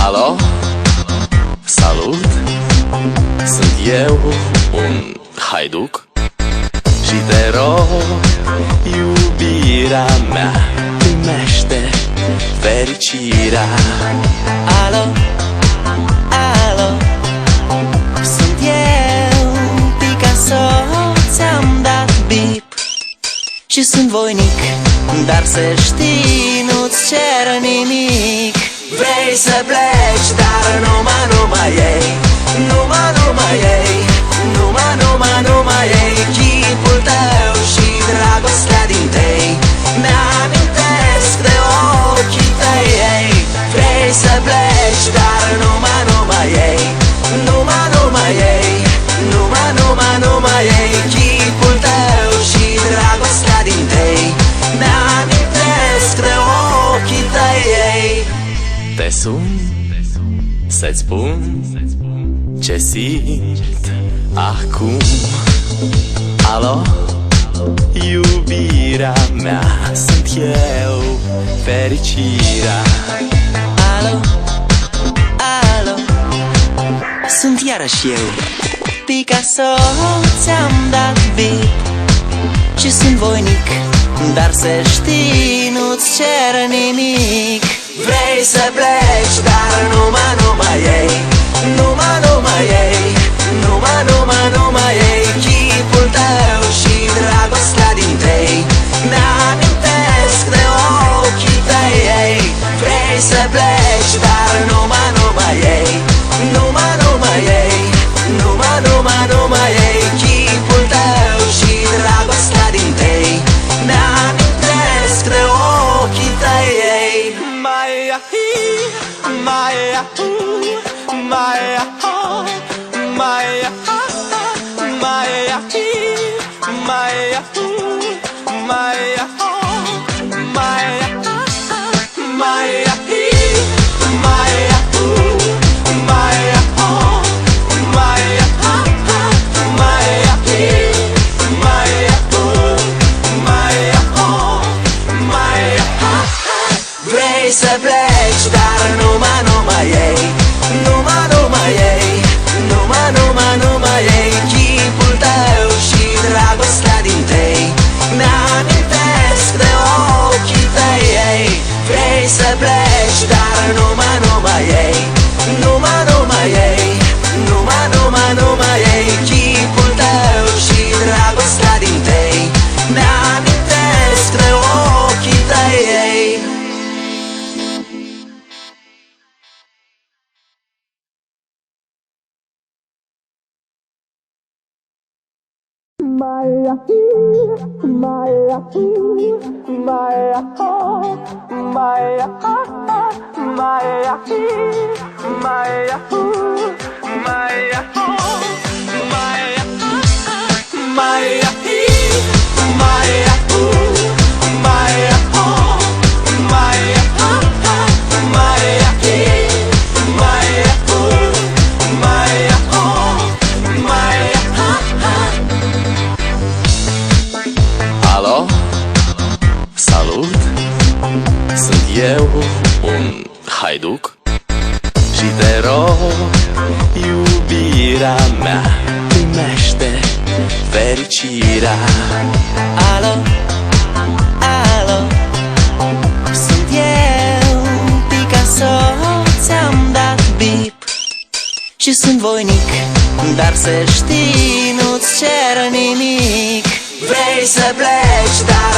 Alo, salut, sunt eu, un haiduc și te rog, iubirea mea, primește fericirea. Alo, alo, sunt eu, Picasso, ți-am dat bip și sunt voinic, dar să știi, nu-ți cer nimic. Vrei să pleci, dar numai ei, numai ei, numai ei, chipul tău și dragostea din tei mi-amintesc de ochii tăi, ei. Vrei să pleci, dar numai ei, numai ei, numai ei, chipul tău și dragostea din tei mi-amintesc de ochii tăi, ei. Te sun să-ți spun ce simt acum. Alo, iubirea mea, sunt eu, fericirea. Alo, alo, sunt iarăși eu, Picasso, ți-am dat bip și sunt voinic, dar să știi, nu-ți cer nimic. Vrei să pleci, dar numai ei, numai ei, numai ei, chipul tău și dragostea din tei mi-amintesc de ochii tăi, ei. Vrei să pleci, dar numai ei, numai ei, numai ei, chipul tău și dragostea din tei mi-amintesc de ochii tăi, ei. Vrei să pleci, dar numai ei, numai ei, numai ei, chipul tău și dragostea din tei mi-amintesc de ochii tăi, ei. Vrei să pleci, dar numai ei, numai ei, numai ei, chipul tău și dragostea din tei mi-amintesc de ochii tăi, ei. Alo, salut, sunt eu, un haiduc și te rog, iubirea mea, primește fericirea. Alo, alo, sunt eu, Picasso, ți-am dat bip și sunt voinic, dar să știi, nu-ți cer nimic. Vrei să pleci, dar